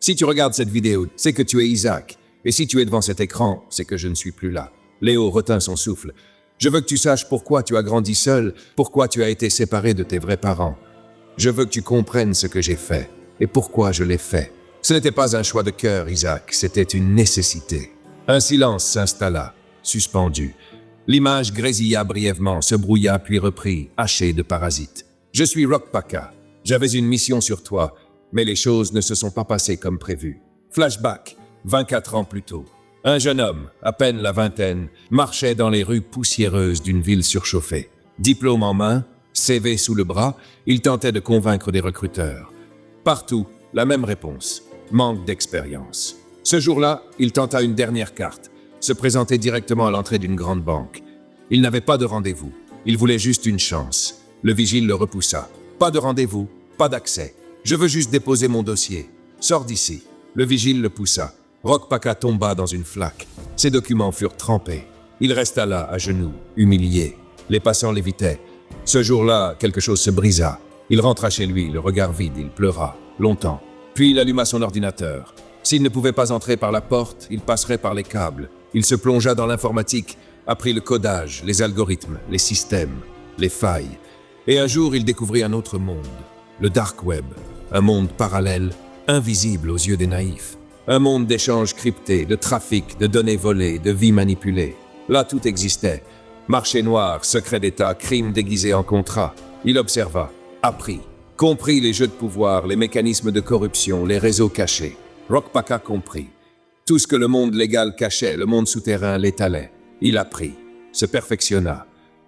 Si tu regardes cette vidéo, c'est que tu es Isaac. Et si tu es devant cet écran, c'est que je ne suis plus là. Léo retint son souffle. Je veux que tu saches pourquoi tu as grandi seul, pourquoi tu as été séparé de tes vrais parents. Je veux que tu comprennes ce que j'ai fait et pourquoi je l'ai fait. Ce n'était pas un choix de cœur, Isaac, c'était une nécessité. Un silence s'installa, suspendu. L'image grésilla brièvement, se brouilla puis reprit, hachée de parasites. Je suis Rock Paka. J'avais une mission sur toi, mais les choses ne se sont pas passées comme prévu. Flashback, 24 ans plus tôt. Un jeune homme, à peine la vingtaine, marchait dans les rues poussiéreuses d'une ville surchauffée. Diplôme en main, CV sous le bras, il tentait de convaincre des recruteurs. Partout, la même réponse, manque d'expérience. Ce jour-là, il tenta une dernière carte, se présenter directement à l'entrée d'une grande banque. Il n'avait pas de rendez-vous, il voulait juste une chance. Le vigile le repoussa. Pas de rendez-vous, pas d'accès. Je veux juste déposer mon dossier. Sors d'ici. Le vigile le poussa. Rock Paka tomba dans une flaque. Ses documents furent trempés. Il resta là, à genoux, humilié. Les passants l'évitaient. Ce jour-là, quelque chose se brisa. Il rentra chez lui, le regard vide, il pleura, longtemps. Puis il alluma son ordinateur. S'il ne pouvait pas entrer par la porte, il passerait par les câbles. Il se plongea dans l'informatique, apprit le codage, les algorithmes, les systèmes, les failles. Et un jour, il découvrit un autre monde, le dark web, un monde parallèle, invisible aux yeux des naïfs. Un monde d'échanges cryptés, de trafic, de données volées, de vies manipulées. Là, tout existait. Marché noir, secret d'État, crimes déguisés en contrat. Il observa, apprit, comprit les jeux de pouvoir, les mécanismes de corruption, les réseaux cachés. Rock Paka comprit. Tout ce que le monde légal cachait, le monde souterrain l'étalait. Il apprit, se perfectionna,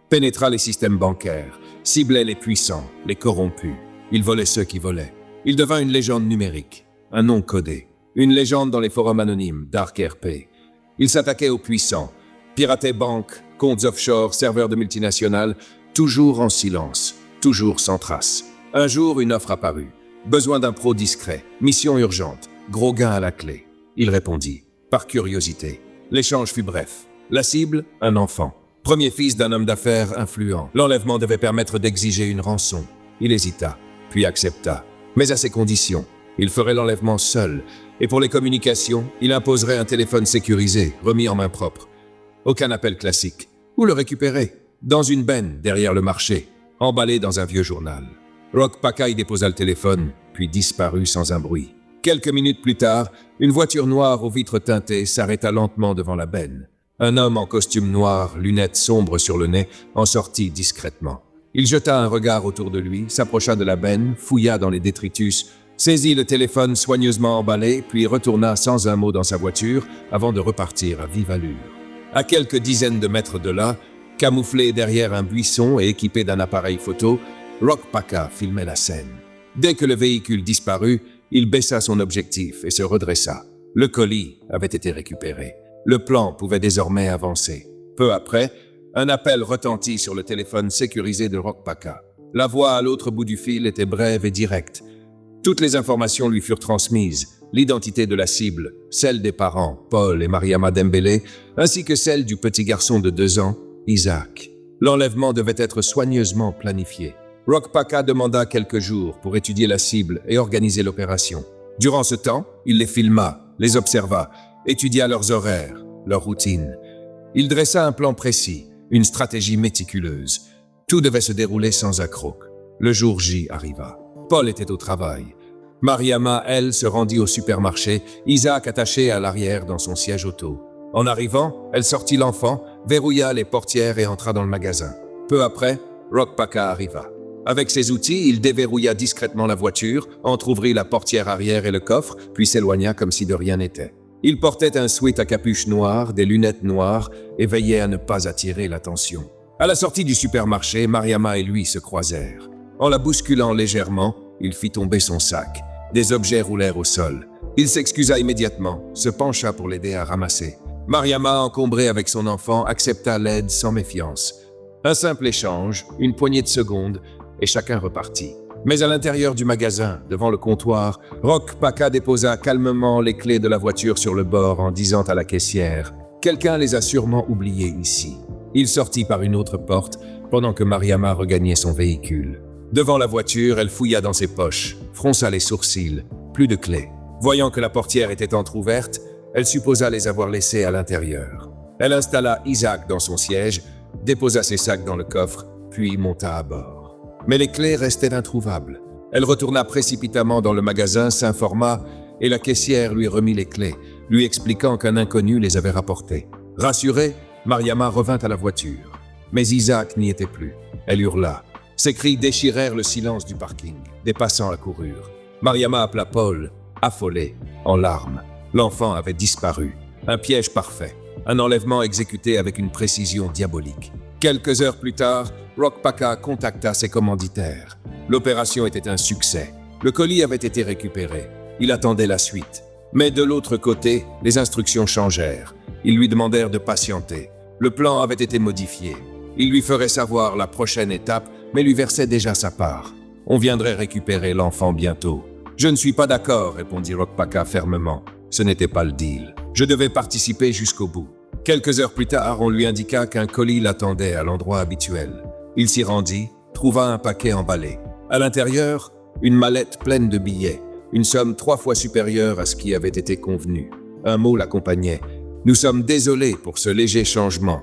pénétra les systèmes bancaires, ciblait les puissants, les corrompus. Il volait ceux qui volaient. Il devint une légende numérique, un nom codé. Une légende dans les forums anonymes, Dark RP. Il s'attaquait aux puissants, piratait banques, comptes offshore, serveurs de multinationales, toujours en silence, toujours sans trace. Un jour, une offre apparut. Besoin d'un pro discret, mission urgente, gros gain à la clé. Il répondit, par curiosité. L'échange fut bref. La cible, un enfant. Premier fils d'un homme d'affaires influent. L'enlèvement devait permettre d'exiger une rançon. Il hésita, puis accepta. Mais à ses conditions. Il ferait l'enlèvement seul. Et pour les communications, il imposerait un téléphone sécurisé, remis en main propre. Aucun appel classique. Où le récupérer? Dans une benne, derrière le marché, emballé dans un vieux journal. Rock Paka y déposa le téléphone, puis disparut sans un bruit. Quelques minutes plus tard, une voiture noire aux vitres teintées s'arrêta lentement devant la benne. Un homme en costume noir, lunettes sombres sur le nez, en sortit discrètement. Il jeta un regard autour de lui, s'approcha de la benne, fouilla dans les détritus, saisit le téléphone soigneusement emballé, puis retourna sans un mot dans sa voiture avant de repartir à vive allure. À quelques dizaines de mètres de là, camouflé derrière un buisson et équipé d'un appareil photo, Rock Paka filmait la scène. Dès que le véhicule disparut, il baissa son objectif et se redressa. Le colis avait été récupéré. Le plan pouvait désormais avancer. Peu après, un appel retentit sur le téléphone sécurisé de Rock Paka. La voix à l'autre bout du fil était brève et directe. Toutes les informations lui furent transmises, l'identité de la cible, celle des parents, Paul et Mariama Dembélé, ainsi que celle du petit garçon de 2 ans, Isaac. L'enlèvement devait être soigneusement planifié. Rock Paka demanda quelques jours pour étudier la cible et organiser l'opération. Durant ce temps, il les filma, les observa, étudia leurs horaires, leurs routines. Il dressa un plan précis, une stratégie méticuleuse. Tout devait se dérouler sans accroc. Le jour J arriva. Paul était au travail. Mariama, elle, se rendit au supermarché, Isaac attaché à l'arrière dans son siège auto. En arrivant, elle sortit l'enfant, verrouilla les portières et entra dans le magasin. Peu après, Rock Paka arriva. Avec ses outils, il déverrouilla discrètement la voiture, entr'ouvrit la portière arrière et le coffre, puis s'éloigna comme si de rien n'était. Il portait un sweat à capuche noire, des lunettes noires et veillait à ne pas attirer l'attention. À la sortie du supermarché, Mariama et lui se croisèrent. En la bousculant légèrement, il fit tomber son sac. Des objets roulèrent au sol. Il s'excusa immédiatement, se pencha pour l'aider à ramasser. Mariama, encombrée avec son enfant, accepta l'aide sans méfiance. Un simple échange, une poignée de secondes, et chacun repartit. Mais à l'intérieur du magasin, devant le comptoir, Rock Paka déposa calmement les clés de la voiture sur le bord en disant à la caissière « Quelqu'un les a sûrement oubliées ici ». Il sortit par une autre porte pendant que Mariama regagnait son véhicule. Devant la voiture, elle fouilla dans ses poches, fronça les sourcils, plus de clés. Voyant que la portière était entr'ouverte, elle supposa les avoir laissés à l'intérieur. Elle installa Isaac dans son siège, déposa ses sacs dans le coffre, puis monta à bord. Mais les clés restaient introuvables. Elle retourna précipitamment dans le magasin, s'informa, et la caissière lui remit les clés, lui expliquant qu'un inconnu les avait rapportées. Rassurée, Mariama revint à la voiture. Mais Isaac n'y était plus. Elle hurla. Ses cris déchirèrent le silence du parking. Des passants accoururent. Mariama appela Paul, affolé, en larmes. L'enfant avait disparu. Un piège parfait. Un enlèvement exécuté avec une précision diabolique. Quelques heures plus tard, Rock Paca contacta ses commanditaires. L'opération était un succès. Le colis avait été récupéré. Il attendait la suite. Mais de l'autre côté, les instructions changèrent. Ils lui demandèrent de patienter. Le plan avait été modifié. Il lui ferait savoir la prochaine étape, mais lui versait déjà sa part. On viendrait récupérer l'enfant bientôt. « Je ne suis pas d'accord », répondit Rock Paca fermement. Ce n'était pas le deal. Je devais participer jusqu'au bout. Quelques heures plus tard, on lui indiqua qu'un colis l'attendait à l'endroit habituel. Il s'y rendit, trouva un paquet emballé. À l'intérieur, une mallette pleine de billets, une somme 3 fois supérieure à ce qui avait été convenu. Un mot l'accompagnait. « Nous sommes désolés pour ce léger changement.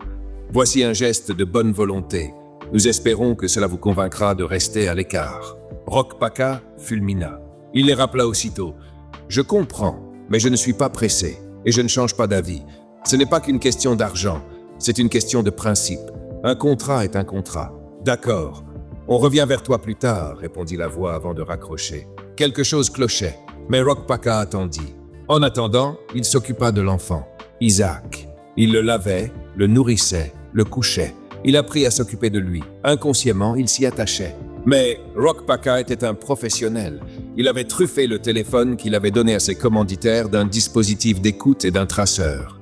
Voici un geste de bonne volonté. Nous espérons que cela vous convaincra de rester à l'écart. » Rock Paca fulmina. Il les rappela aussitôt. « Je comprends, mais je ne suis pas pressé, et je ne change pas d'avis. Ce n'est pas qu'une question d'argent, c'est une question de principe. Un contrat est un contrat. »« D'accord. On revient vers toi plus tard, » répondit la voix avant de raccrocher. Quelque chose clochait, mais Rock Paca attendit. En attendant, il s'occupa de l'enfant, Isaac. Il le lavait, le nourrissait, le couchait. Il apprit à s'occuper de lui. Inconsciemment, il s'y attachait. Mais Rock Paca était un professionnel. Il avait truffé le téléphone qu'il avait donné à ses commanditaires d'un dispositif d'écoute et d'un traceur.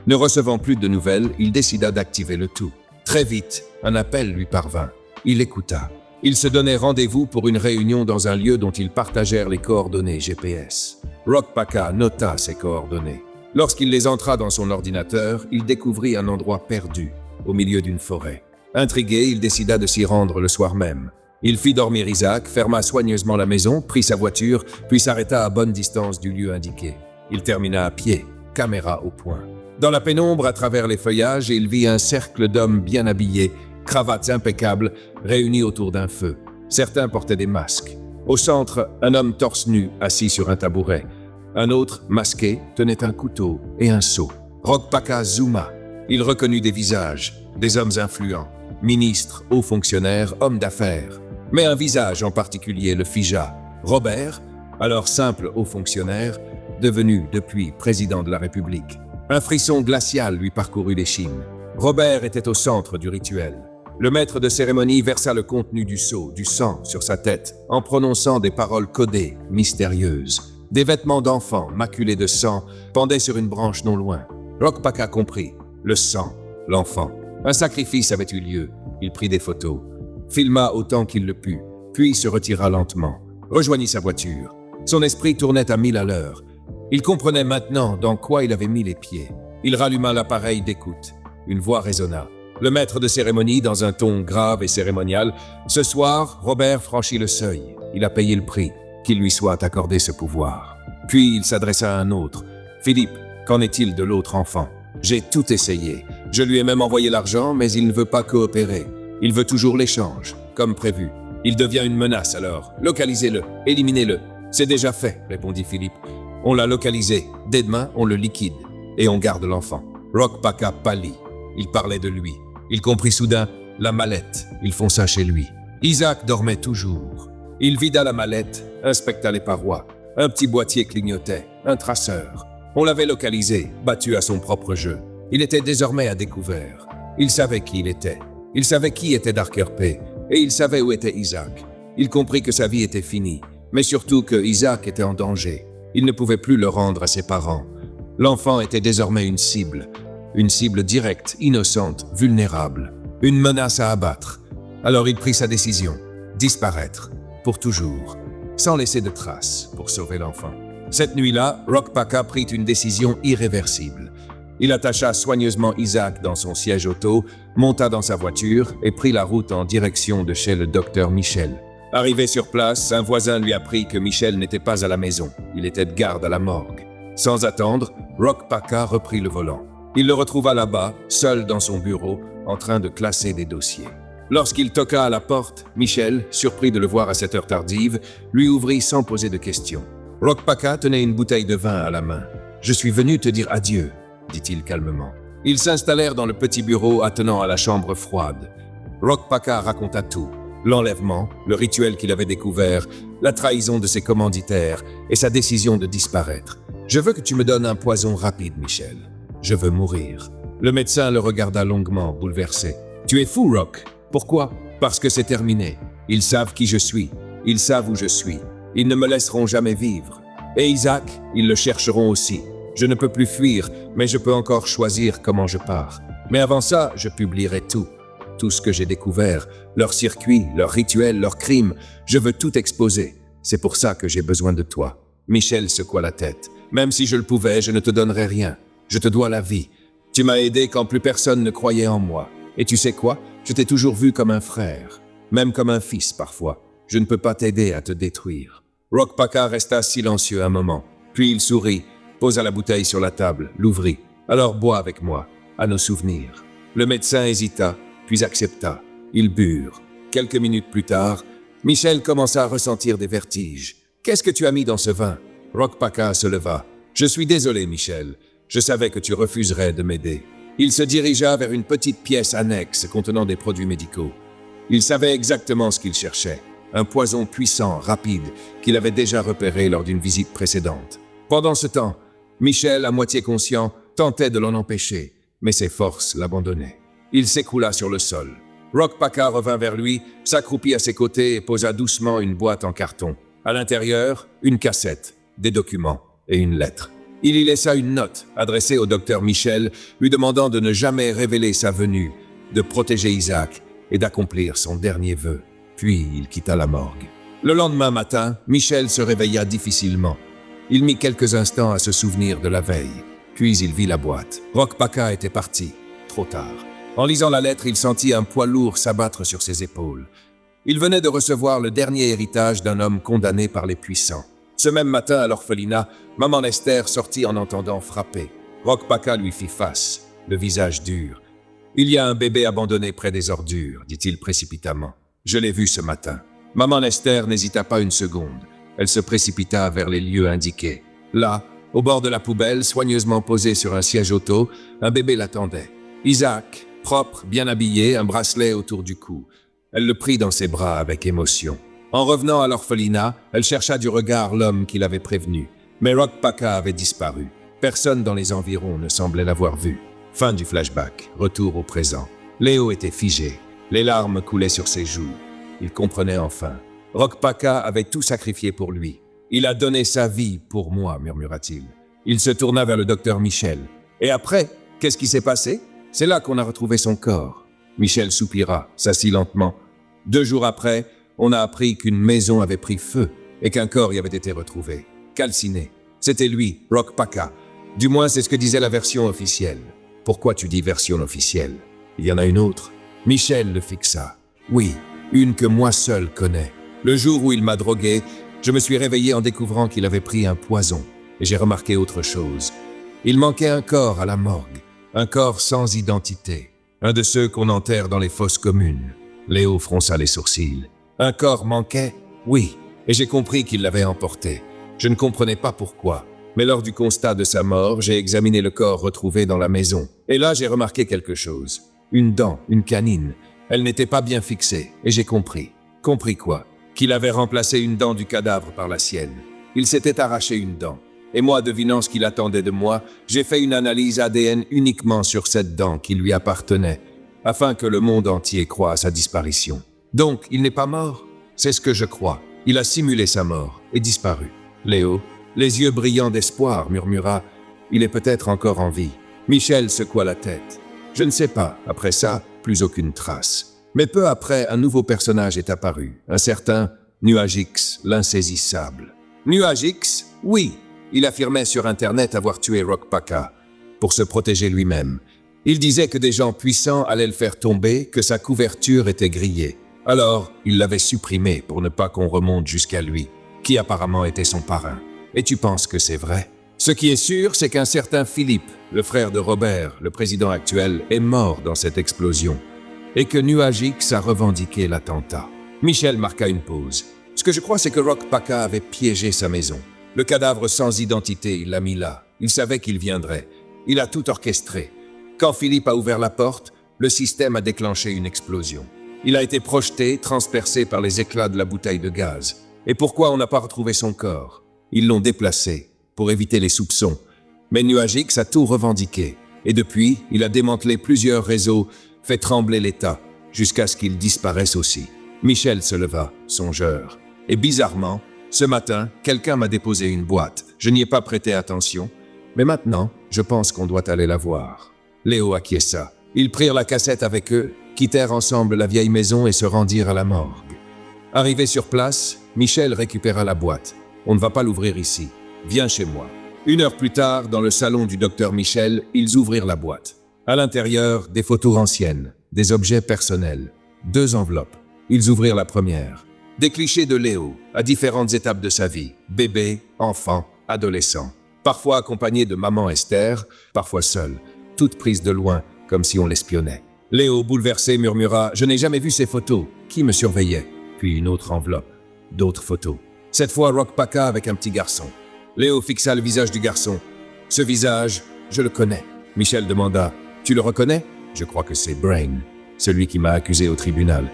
Ne recevant plus de nouvelles, il décida d'activer le tout. Très vite, un appel lui parvint. Il écouta. Ils se donnaient rendez-vous pour une réunion dans un lieu dont ils partagèrent les coordonnées GPS. Rock Paca nota ces coordonnées. Lorsqu'il les entra dans son ordinateur, il découvrit un endroit perdu, au milieu d'une forêt. Intrigué, il décida de s'y rendre le soir même. Il fit dormir Isaac, ferma soigneusement la maison, prit sa voiture, puis s'arrêta à bonne distance du lieu indiqué. Il termina à pied, caméra au point. Dans la pénombre, à travers les feuillages, il vit un cercle d'hommes bien habillés, cravates impeccables, réunis autour d'un feu. Certains portaient des masques. Au centre, un homme torse nu, assis sur un tabouret. Un autre, masqué, tenait un couteau et un seau. Rock Paca zooma. Il reconnut des visages, des hommes influents, ministres, hauts fonctionnaires, hommes d'affaires. Mais un visage en particulier le figea. Robert, alors simple haut fonctionnaire, devenu depuis président de la République. Un frisson glacial lui parcourut l'échine. Robert était au centre du rituel. Le maître de cérémonie versa le contenu du seau, du sang, sur sa tête, en prononçant des paroles codées, mystérieuses. Des vêtements d'enfant, maculés de sang, pendaient sur une branche non loin. Rock Paca comprit. Le sang, l'enfant. Un sacrifice avait eu lieu. Il prit des photos, filma autant qu'il le put, puis se retira lentement, rejoignit sa voiture. Son esprit tournait à 1000 à l'heure. Il comprenait maintenant dans quoi il avait mis les pieds. Il ralluma l'appareil d'écoute. Une voix résonna. Le maître de cérémonie, dans un ton grave et cérémonial. « Ce soir, Robert franchit le seuil. Il a payé le prix. Qu'il lui soit accordé ce pouvoir. » Puis il s'adressa à un autre. « Philippe, qu'en est-il de l'autre enfant ? J'ai tout essayé. Je lui ai même envoyé l'argent, mais il ne veut pas coopérer. Il veut toujours l'échange, comme prévu. Il devient une menace alors. Localisez-le, éliminez-le. »« C'est déjà fait, » répondit Philippe. « On l'a localisé. Dès demain, on le liquide. Et on garde l'enfant. » Rock Paca pâlit. Il parlait de lui. Il comprit soudain la mallette. Il fonça chez lui. Isaac dormait toujours. Il vida la mallette, inspecta les parois. Un petit boîtier clignotait, un traceur. On l'avait localisé, battu à son propre jeu. Il était désormais à découvert. Il savait qui il était. Il savait qui était Darker P. Et il savait où était Isaac. Il comprit que sa vie était finie, mais surtout que Isaac était en danger. Il ne pouvait plus le rendre à ses parents. L'enfant était désormais une cible directe, innocente, vulnérable. Une menace à abattre. Alors il prit sa décision, disparaître, pour toujours, sans laisser de traces pour sauver l'enfant. Cette nuit-là, Rock Paca prit une décision irréversible. Il attacha soigneusement Isaac dans son siège auto, monta dans sa voiture et prit la route en direction de chez le docteur Michel. Arrivé sur place, un voisin lui apprit que Michel n'était pas à la maison. Il était de garde à la morgue. Sans attendre, Rock Paca reprit le volant. Il le retrouva là-bas, seul dans son bureau, en train de classer des dossiers. Lorsqu'il toqua à la porte, Michel, surpris de le voir à cette heure tardive, lui ouvrit sans poser de questions. Rock Paca tenait une bouteille de vin à la main. « Je suis venu te dire adieu », dit-il calmement. Ils s'installèrent dans le petit bureau attenant à la chambre froide. Rock Paca raconta tout. L'enlèvement, le rituel qu'il avait découvert, la trahison de ses commanditaires et sa décision de disparaître. « Je veux que tu me donnes un poison rapide, Michel. Je veux mourir. » Le médecin le regarda longuement, bouleversé. « Tu es fou, Rock. Pourquoi ? Parce que c'est terminé. Ils savent qui je suis. Ils savent où je suis. Ils ne me laisseront jamais vivre. Et Isaac, ils le chercheront aussi. Je ne peux plus fuir, mais je peux encore choisir comment je pars. Mais avant ça, je publierai tout. Tout ce que j'ai découvert, leurs circuits, leurs rituels, leurs crimes, je veux tout exposer. C'est pour ça que j'ai besoin de toi. » Michel secoua la tête. « Même si je le pouvais, je ne te donnerais rien. Je te dois la vie. Tu m'as aidé quand plus personne ne croyait en moi. Et tu sais quoi? Je t'ai toujours vu comme un frère, même comme un fils parfois. Je ne peux pas t'aider à te détruire. » Rock Paca resta silencieux un moment. Puis il sourit, posa la bouteille sur la table, l'ouvrit. « Alors bois avec moi, à nos souvenirs. » Le médecin hésita, puis accepta. Ils burent. Quelques minutes plus tard, Michel commença à ressentir des vertiges. « Qu'est-ce que tu as mis dans ce vin ?» Rock Paca se leva. « Je suis désolé, Michel. Je savais que tu refuserais de m'aider. » Il se dirigea vers une petite pièce annexe contenant des produits médicaux. Il savait exactement ce qu'il cherchait. Un poison puissant, rapide, qu'il avait déjà repéré lors d'une visite précédente. Pendant ce temps, Michel, à moitié conscient, tentait de l'en empêcher, mais ses forces l'abandonnaient. Il s'écroula sur le sol. Rock Paca revint vers lui, s'accroupit à ses côtés et posa doucement une boîte en carton. À l'intérieur, une cassette, des documents et une lettre. Il y laissa une note adressée au docteur Michel, lui demandant de ne jamais révéler sa venue, de protéger Isaac et d'accomplir son dernier vœu. Puis il quitta la morgue. Le lendemain matin, Michel se réveilla difficilement. Il mit quelques instants à se souvenir de la veille. Puis il vit la boîte. Rock Paca était parti, trop tard. En lisant la lettre, il sentit un poids lourd s'abattre sur ses épaules. Il venait de recevoir le dernier héritage d'un homme condamné par les puissants. Ce même matin, à l'orphelinat, maman Esther sortit en entendant frapper. Rock Paca lui fit face, le visage dur. « Il y a un bébé abandonné près des ordures, dit-il précipitamment. Je l'ai vu ce matin. » Maman Esther n'hésita pas une seconde. Elle se précipita vers les lieux indiqués. Là, au bord de la poubelle, soigneusement posé sur un siège auto, un bébé l'attendait. Isaac, propre, bien habillé, un bracelet autour du cou. Elle le prit dans ses bras avec émotion. En revenant à l'orphelinat, elle chercha du regard l'homme qui l'avait prévenu. Mais Rock Paca avait disparu. Personne dans les environs ne semblait l'avoir vu. Fin du flashback, retour au présent. Léo était figé. Les larmes coulaient sur ses joues. Il comprenait enfin. Rock Paca avait tout sacrifié pour lui. « Il a donné sa vie pour moi », murmura-t-il. Il se tourna vers le docteur Michel. « Et après, qu'est-ce qui s'est passé ? C'est là qu'on a retrouvé son corps. » Michel soupira, s'assit lentement. 2 jours après, on a appris qu'une maison avait pris feu et qu'un corps y avait été retrouvé, calciné. C'était lui, Rock Paca. Du moins, c'est ce que disait la version officielle. Pourquoi tu dis version officielle? Il y en a une autre. Michel le fixa. Oui, une que moi seul connais. Le jour où il m'a drogué, je me suis réveillé en découvrant qu'il avait pris un poison. Et j'ai remarqué autre chose. Il manquait un corps à la morgue. Un corps sans identité. Un de ceux qu'on enterre dans les fosses communes. Léo fronça les sourcils. Un corps manquait? Oui, et j'ai compris qu'il l'avait emporté. Je ne comprenais pas pourquoi, mais lors du constat de sa mort, j'ai examiné le corps retrouvé dans la maison. Et là, j'ai remarqué quelque chose. Une dent, une canine. Elle n'était pas bien fixée, et j'ai compris. Compris quoi? Qu'il avait remplacé une dent du cadavre par la sienne. Il s'était arraché une dent. Et moi, devinant ce qu'il attendait de moi, j'ai fait une analyse ADN uniquement sur cette dent qui lui appartenait, afin que le monde entier croie à sa disparition. Donc, il n'est pas mort? C'est ce que je crois. Il a simulé sa mort et disparu. Léo, les yeux brillants d'espoir, murmura « Il est peut-être encore en vie. » Michel secoua la tête. Je ne sais pas. Après ça, plus aucune trace. Mais peu après, un nouveau personnage est apparu. Un certain Nuagix, l'insaisissable. Nuagix? Oui. Il affirmait sur Internet avoir tué Rock Paca pour se protéger lui-même. Il disait que des gens puissants allaient le faire tomber, que sa couverture était grillée. Alors, il l'avait supprimé pour ne pas qu'on remonte jusqu'à lui, qui apparemment était son parrain. Et tu penses que c'est vrai? Ce qui est sûr, c'est qu'un certain Philippe, le frère de Robert, le président actuel, est mort dans cette explosion, et que Nuage X a revendiqué l'attentat. Michel marqua une pause. Ce que je crois, c'est que Rock Paca avait piégé sa maison. Le cadavre sans identité, il l'a mis là. Il savait qu'il viendrait. Il a tout orchestré. Quand Philippe a ouvert la porte, le système a déclenché une explosion. Il a été projeté, transpercé par les éclats de la bouteille de gaz. Et pourquoi on n'a pas retrouvé son corps? Ils l'ont déplacé, pour éviter les soupçons. Mais Nuage X a tout revendiqué. Et depuis, il a démantelé plusieurs réseaux, fait trembler l'État, jusqu'à ce qu'il disparaisse aussi. Michel se leva, songeur. Et bizarrement, ce matin, quelqu'un m'a déposé une boîte. Je n'y ai pas prêté attention, mais maintenant, je pense qu'on doit aller la voir. Léo acquiesça. Ils prirent la cassette avec eux, quittèrent ensemble la vieille maison et se rendirent à la morgue. Arrivé sur place, Michel récupéra la boîte. On ne va pas l'ouvrir ici. Viens chez moi. 1 heure plus tard, dans le salon du docteur Michel, ils ouvrirent la boîte. À l'intérieur, des photos anciennes, des objets personnels, 2 enveloppes. Ils ouvrirent la première. Des clichés de Léo, à différentes étapes de sa vie. Bébé, enfant, adolescent. Parfois accompagné de maman Esther, parfois seul. Toutes prises de loin, comme si on l'espionnait. Léo, bouleversé, murmura « Je n'ai jamais vu ces photos. Qui me surveillait ?» Puis une autre enveloppe. D'autres photos. Cette fois, Rock Paca avec un petit garçon. Léo fixa le visage du garçon. « Ce visage, je le connais. » Michel demanda « Tu le reconnais ?» Je crois que c'est Brain, celui qui m'a accusé au tribunal.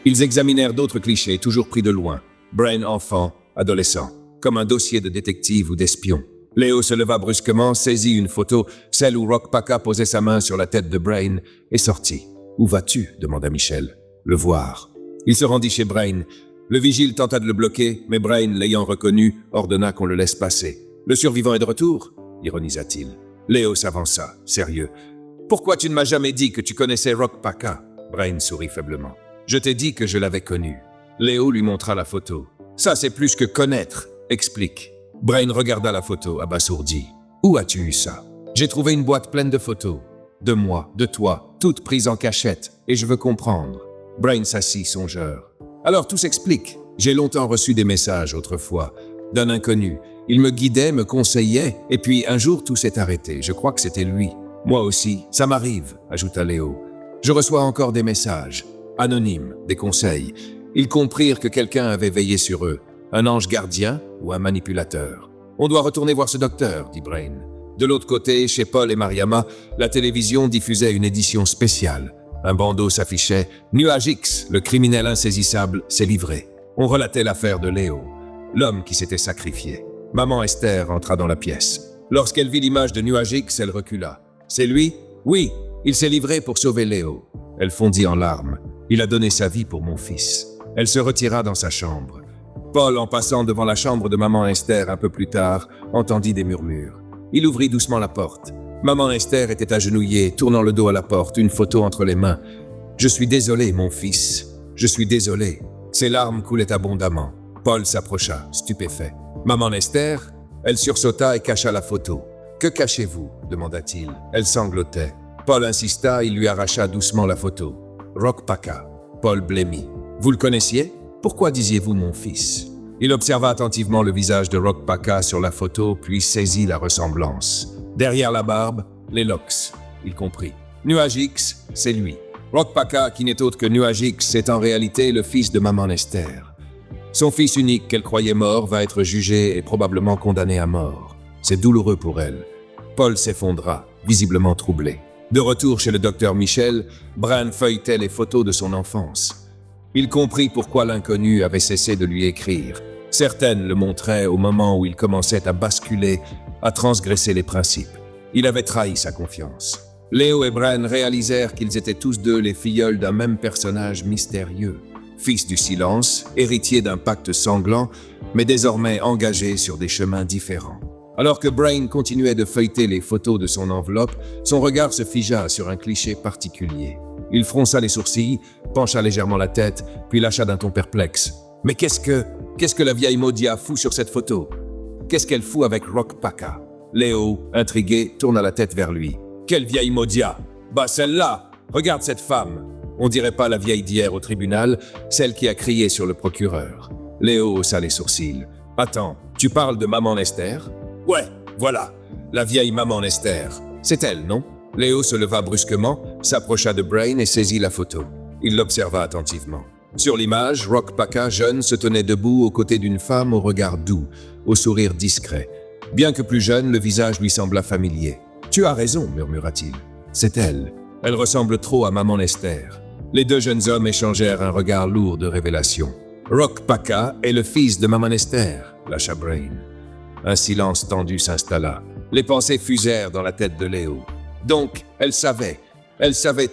Ils examinèrent d'autres clichés, toujours pris de loin. Brain enfant, adolescent, comme un dossier de détective ou d'espion. Léo se leva brusquement, saisit une photo, celle où Rock Paca posait sa main sur la tête de Brain, et sortit. « Où vas-tu » demanda Michel. « Le voir. » Il se rendit chez Brain. Le vigile tenta de le bloquer, mais Brain, l'ayant reconnu, ordonna qu'on le laisse passer. « Le survivant est de retour » ironisa-t-il. Léo s'avança, sérieux. « Pourquoi tu ne m'as jamais dit que tu connaissais Rock Paca » Brain sourit faiblement. « Je t'ai dit que je l'avais connu. » Léo lui montra la photo. « Ça, c'est plus que connaître. Explique. » Brain regarda la photo, abasourdi. « Où as-tu eu ça ?»« J'ai trouvé une boîte pleine de photos. De moi, de toi, toutes prises en cachette, et je veux comprendre. » Brain s'assit, songeur. « Alors tout s'explique. J'ai longtemps reçu des messages autrefois, d'un inconnu. Il me guidait, me conseillait, et puis un jour tout s'est arrêté. Je crois que c'était lui. Moi aussi, ça m'arrive, ajouta Léo. Je reçois encore des messages, anonymes, des conseils. Ils comprirent que quelqu'un avait veillé sur eux, un ange gardien ou un manipulateur. On doit retourner voir ce docteur, dit Brain. De l'autre côté, chez Paul et Mariama, la télévision diffusait une édition spéciale. Un bandeau s'affichait « Nuage X, le criminel insaisissable, s'est livré ». On relatait l'affaire de Léo, l'homme qui s'était sacrifié. Maman Esther entra dans la pièce. Lorsqu'elle vit l'image de Nuage X, elle recula. « C'est lui ? Oui, il s'est livré pour sauver Léo. » Elle fondit en larmes. « Il a donné sa vie pour mon fils. » Elle se retira dans sa chambre. Paul, en passant devant la chambre de maman Esther un peu plus tard, entendit des murmures. Il ouvrit doucement la porte. Maman Esther était agenouillée, tournant le dos à la porte, une photo entre les mains. « Je suis désolé, mon fils. Je suis désolé. » Ses larmes coulaient abondamment. Paul s'approcha, stupéfait. « Maman Esther ?» Elle sursauta et cacha la photo. « Que cachez-vous » demanda-t-il. Elle sanglotait. Paul insista, il lui arracha doucement la photo. « Rock Paca. » Paul blêmit. « Vous le connaissiez ? Pourquoi disiez-vous mon fils ?» Il observa attentivement le visage de Rock Paca sur la photo, puis saisit la ressemblance. Derrière la barbe, les locks. Il comprit. Nuage X, c'est lui. Rock Paca, qui n'est autre que Nuage X, est en réalité le fils de maman Esther. Son fils unique qu'elle croyait mort va être jugé et probablement condamné à mort. C'est douloureux pour elle. Paul s'effondra, visiblement troublé. De retour chez le docteur Michel, Brain feuilletait les photos de son enfance. Il comprit pourquoi l'inconnu avait cessé de lui écrire. Certaines le montraient au moment où il commençait à basculer, à transgresser les principes. Il avait trahi sa confiance. Léo et Brain réalisèrent qu'ils étaient tous deux les filleuls d'un même personnage mystérieux. Fils du silence, héritier d'un pacte sanglant, mais désormais engagé sur des chemins différents. Alors que Brain continuait de feuilleter les photos de son enveloppe, son regard se figea sur un cliché particulier. Il fronça les sourcils, pencha légèrement la tête, puis lâcha d'un ton perplexe. « Mais qu'est-ce que la vieille Maudia fout sur cette photo? Qu'est-ce qu'elle fout avec Rock Paca ?» Léo, intrigué, tourna la tête vers lui. « Quelle vieille Maudia? Bah celle-là! Regarde cette femme! » On dirait pas la vieille d'hier au tribunal, celle qui a crié sur le procureur. Léo haussa les sourcils. Attends, tu parles de maman Esther? Ouais, voilà, la vieille maman Esther. C'est elle, non? Léo se leva brusquement, s'approcha de Brain et saisit la photo. Il l'observa attentivement. Sur l'image, Rock Paca, jeune, se tenait debout aux côtés d'une femme au regard doux, au sourire discret. Bien que plus jeune, le visage lui sembla familier. « Tu as raison », murmura-t-il. « C'est elle. Elle ressemble trop à maman Esther. » Les deux jeunes hommes échangèrent un regard lourd de révélation. « Rock Paca est le fils de maman Esther », lâcha Brain. Un silence tendu s'installa. Les pensées fusèrent dans la tête de Léo. Donc, elle savait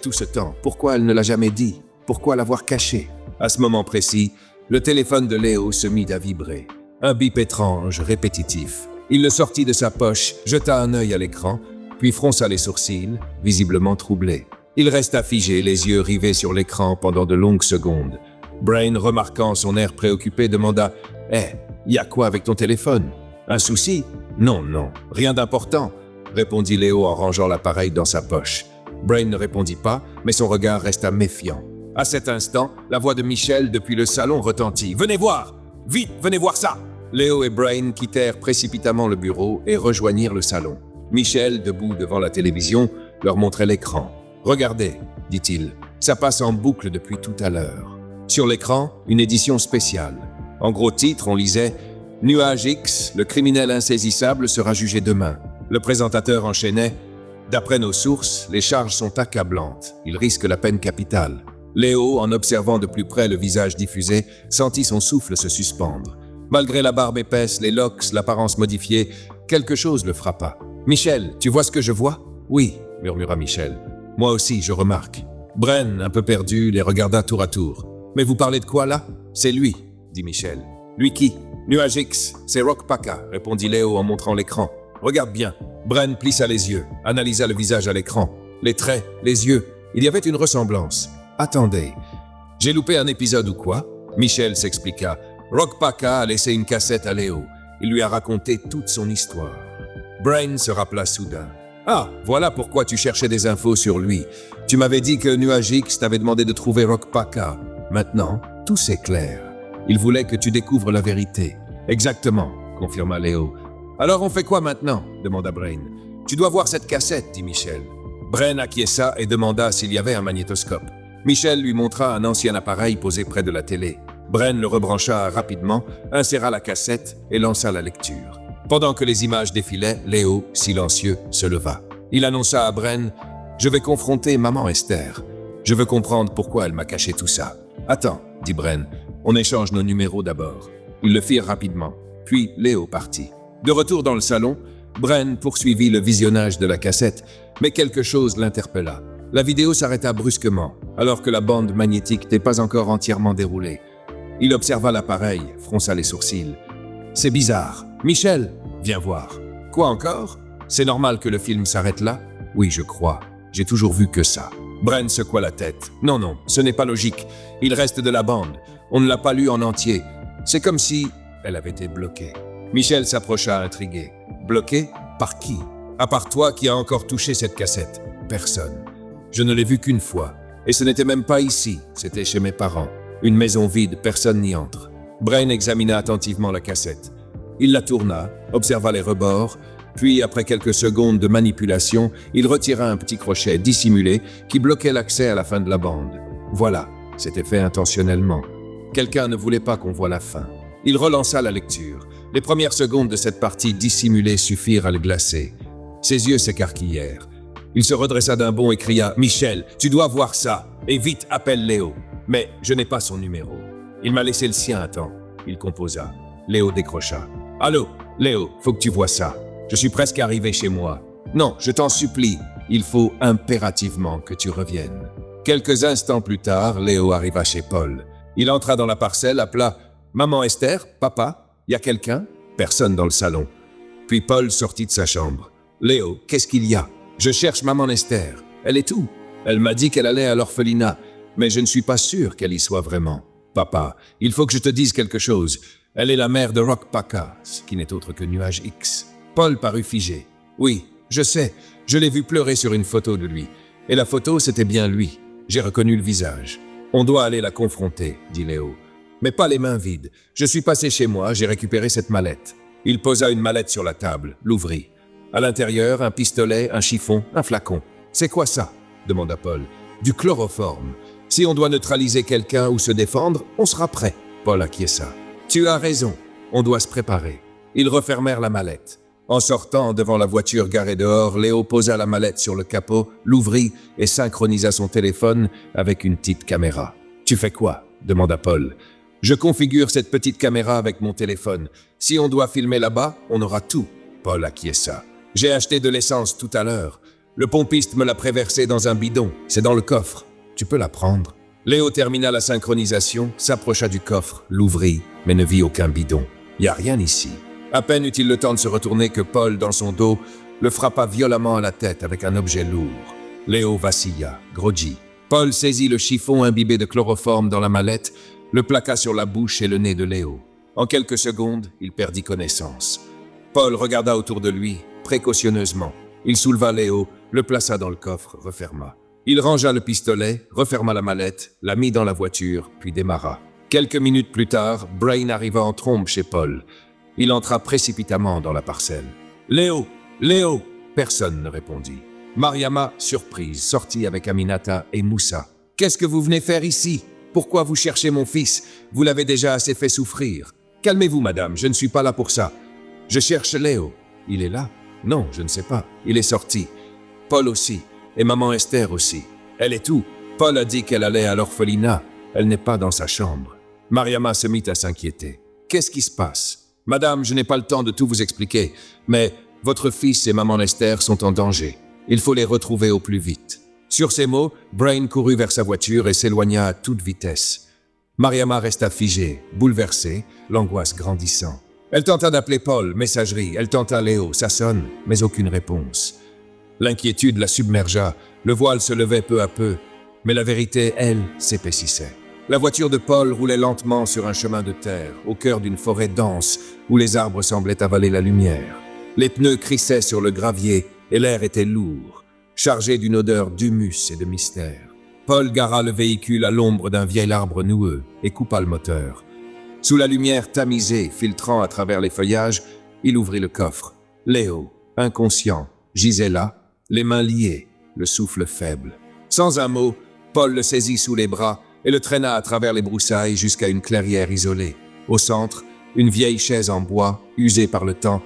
tout ce temps. Pourquoi elle ne l'a jamais dit? Pourquoi l'avoir caché? À ce moment précis, le téléphone de Léo se mit à vibrer. Un bip étrange, répétitif. Il le sortit de sa poche, jeta un œil à l'écran, puis fronça les sourcils, visiblement troublé. Il resta figé, les yeux rivés sur l'écran pendant de longues secondes. Brain, remarquant son air préoccupé, demanda « Hé, y a quoi avec ton téléphone? Un souci? »« Non, rien d'important. » répondit Léo en rangeant l'appareil dans sa poche. Brain ne répondit pas, mais son regard resta méfiant. À cet instant, la voix de Michel depuis le salon retentit. « Venez voir! Vite, venez voir ça !» Léo et Brain quittèrent précipitamment le bureau et rejoignirent le salon. Michel, debout devant la télévision, leur montrait l'écran. « Regardez, dit-il, ça passe en boucle depuis tout à l'heure. » Sur l'écran, une édition spéciale. En gros titre, on lisait « Nuage X, le criminel insaisissable sera jugé demain. » Le présentateur enchaînait « D'après nos sources, les charges sont accablantes. Il risque la peine capitale. » Léo, en observant de plus près le visage diffusé, sentit son souffle se suspendre. Malgré la barbe épaisse, les locks, l'apparence modifiée, quelque chose le frappa. « Michel, tu vois ce que je vois ?»« Oui, » murmura Michel. « Moi aussi, je remarque. » Brain, un peu perdu, les regarda tour à tour. « Mais vous parlez de quoi là ?»« C'est lui, » dit Michel. « Lui qui ?»« Nuage X, c'est Rock Paca, » répondit Léo en montrant l'écran. « Regarde bien. » Brain plissa les yeux, analysa le visage à l'écran. Les traits, les yeux, il y avait une ressemblance. « Attendez, j'ai loupé un épisode ou quoi ?» Michel s'expliqua. Rock Paca a laissé une cassette à Léo. Il lui a raconté toute son histoire. Brain se rappela soudain. « Ah, voilà pourquoi tu cherchais des infos sur lui. Tu m'avais dit que Nuage X t'avait demandé de trouver Rock Paca. Maintenant, tout s'éclaire. Il voulait que tu découvres la vérité. »« Exactement, » confirma Léo. « Alors on fait quoi maintenant ?» demanda Brain. « Tu dois voir cette cassette, dit Michel. » Brain acquiesça et demanda s'il y avait un magnétoscope. Michel lui montra un ancien appareil posé près de la télé. Brain le rebrancha rapidement, inséra la cassette et lança la lecture. Pendant que les images défilaient, Léo, silencieux, se leva. Il annonça à Brain « Je vais confronter maman Esther. Je veux comprendre pourquoi elle m'a caché tout ça. »« Attends, » dit Brain, « on échange nos numéros d'abord. » Ils le firent rapidement. Puis Léo partit. De retour dans le salon, Brain poursuivit le visionnage de la cassette, mais quelque chose l'interpella. La vidéo s'arrêta brusquement, alors que la bande magnétique n'était pas encore entièrement déroulée. Il observa l'appareil, fronça les sourcils. « C'est bizarre. Michel, viens voir. »« Quoi encore? C'est normal que le film s'arrête là? »« Oui, je crois. J'ai toujours vu que ça. » Brain secoua la tête. « Non, ce n'est pas logique. Il reste de la bande. On ne l'a pas lu en entier. C'est comme si elle avait été bloquée. » Michel s'approcha intrigué. « Bloquée? Par qui? À part toi qui a encore touché cette cassette. Personne. Je ne l'ai vue qu'une fois. Et ce n'était même pas ici. C'était chez mes parents. Une maison vide, personne n'y entre. » Brain examina attentivement la cassette. Il la tourna, observa les rebords, puis, après quelques secondes de manipulation, il retira un petit crochet dissimulé qui bloquait l'accès à la fin de la bande. Voilà, c'était fait intentionnellement. Quelqu'un ne voulait pas qu'on voie la fin. Il relança la lecture. Les premières secondes de cette partie dissimulée suffirent à le glacer. Ses yeux s'écarquillèrent. Il se redressa d'un bond et cria « Michel, tu dois voir ça! Et vite, appelle Léo! » Mais je n'ai pas son numéro. Il m'a laissé le sien à temps. Il composa. Léo décrocha. « Allô, Léo, faut que tu vois ça. Je suis presque arrivé chez moi. Non, je t'en supplie, il faut impérativement que tu reviennes. » Quelques instants plus tard, Léo arriva chez Paul. Il entra dans la parcelle, appela « Maman Esther, papa, y a quelqu'un ?» Personne dans le salon. Puis Paul sortit de sa chambre. « Léo, qu'est-ce qu'il y a ? Je cherche maman Esther. Elle est où ? Elle m'a dit qu'elle allait à l'orphelinat, mais je ne suis pas sûr qu'elle y soit vraiment. Papa, il faut que je te dise quelque chose. Elle est la mère de Rock Paca, qui n'est autre que Nuage X. » Paul parut figé. « Oui, je sais, je l'ai vu pleurer sur une photo de lui. Et la photo, c'était bien lui. J'ai reconnu le visage. On doit aller la confronter, dit Léo. Mais pas les mains vides. Je suis passé chez moi, j'ai récupéré cette mallette. Il posa une mallette sur la table, l'ouvrit. À l'intérieur, un pistolet, un chiffon, un flacon. C'est quoi ça? Demanda Paul. Du chloroforme. Si on doit neutraliser quelqu'un ou se défendre, on sera prêt. Paul acquiesça. Tu as raison, on doit se préparer. Ils refermèrent la mallette. En sortant devant la voiture garée dehors, Léo posa la mallette sur le capot, l'ouvrit et synchronisa son téléphone avec une petite caméra. « Tu fais quoi ?» demanda Paul. « Je configure cette petite caméra avec mon téléphone. Si on doit filmer là-bas, on aura tout. » Paul acquiesça. « J'ai acheté de l'essence tout à l'heure. Le pompiste me l'a préversé dans un bidon. C'est dans le coffre. Tu peux la prendre. » Léo termina la synchronisation, s'approcha du coffre, l'ouvrit, mais ne vit aucun bidon. « Y a rien ici. » À peine eut-il le temps de se retourner que Paul, dans son dos, le frappa violemment à la tête avec un objet lourd. Léo vacilla, groggy. Paul saisit le chiffon imbibé de chloroforme dans la mallette, le plaqua sur la bouche et le nez de Léo. En quelques secondes, il perdit connaissance. Paul regarda autour de lui, précautionneusement. Il souleva Léo, le plaça dans le coffre, referma. Il rangea le pistolet, referma la mallette, la mit dans la voiture, puis démarra. Quelques minutes plus tard, Brain arriva en trombe chez Paul. Il entra précipitamment dans la parcelle. « Léo! Léo !» Personne ne répondit. Mariama, surprise, sortit avec Aminata et Moussa. « Qu'est-ce que vous venez faire ici? Pourquoi vous cherchez mon fils? Vous l'avez déjà assez fait souffrir. Calmez-vous, madame, je ne suis pas là pour ça. Je cherche Léo. Il est là? Non, je ne sais pas. Il est sorti. Paul aussi. Et maman Esther aussi. Elle est où? Paul a dit qu'elle allait à l'orphelinat. Elle n'est pas dans sa chambre. » Mariama se mit à s'inquiéter. « Qu'est-ce qui se passe? » « Madame, je n'ai pas le temps de tout vous expliquer, mais votre fils et maman Esther sont en danger. Il faut les retrouver au plus vite. » Sur ces mots, Brain courut vers sa voiture et s'éloigna à toute vitesse. Mariama resta figée, bouleversée, l'angoisse grandissant. Elle tenta d'appeler Paul, messagerie, elle tenta Léo, ça sonne, mais aucune réponse. L'inquiétude la submergea, le voile se levait peu à peu, mais la vérité, elle, s'épaississait. La voiture de Paul roulait lentement sur un chemin de terre, au cœur d'une forêt dense, où les arbres semblaient avaler la lumière. Les pneus crissaient sur le gravier et l'air était lourd, chargé d'une odeur d'humus et de mystère. Paul gara le véhicule à l'ombre d'un vieil arbre noueux et coupa le moteur. Sous la lumière tamisée, filtrant à travers les feuillages, il ouvrit le coffre. Léo, inconscient, gisait là, les mains liées, le souffle faible. Sans un mot, Paul le saisit sous les bras et le traîna à travers les broussailles jusqu'à une clairière isolée. Au centre, une vieille chaise en bois, usée par le temps,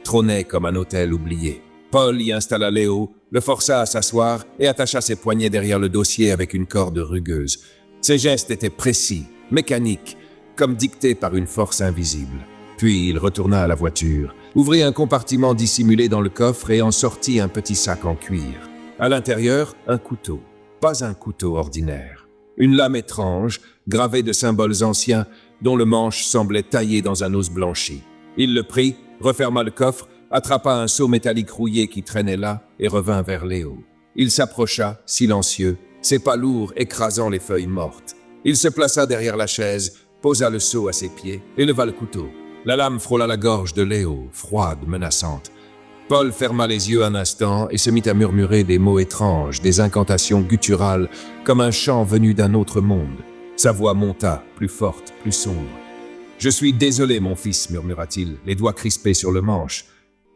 trônait comme un autel oublié. Paul y installa Léo, le força à s'asseoir et attacha ses poignets derrière le dossier avec une corde rugueuse. Ses gestes étaient précis, mécaniques, comme dictés par une force invisible. Puis il retourna à la voiture, ouvrit un compartiment dissimulé dans le coffre et en sortit un petit sac en cuir. À l'intérieur, un couteau, pas un couteau ordinaire. Une lame étrange, gravée de symboles anciens, dont le manche semblait taillé dans un os blanchi. Il le prit, referma le coffre, attrapa un seau métallique rouillé qui traînait là et revint vers Léo. Il s'approcha, silencieux, ses pas lourds écrasant les feuilles mortes. Il se plaça derrière la chaise, posa le seau à ses pieds et leva le couteau. La lame frôla la gorge de Léo, froide, menaçante. Paul ferma les yeux un instant et se mit à murmurer des mots étranges, des incantations gutturales, comme un chant venu d'un autre monde. Sa voix monta, plus forte, plus sombre. « Je suis désolé, mon fils, murmura-t-il, les doigts crispés sur le manche. »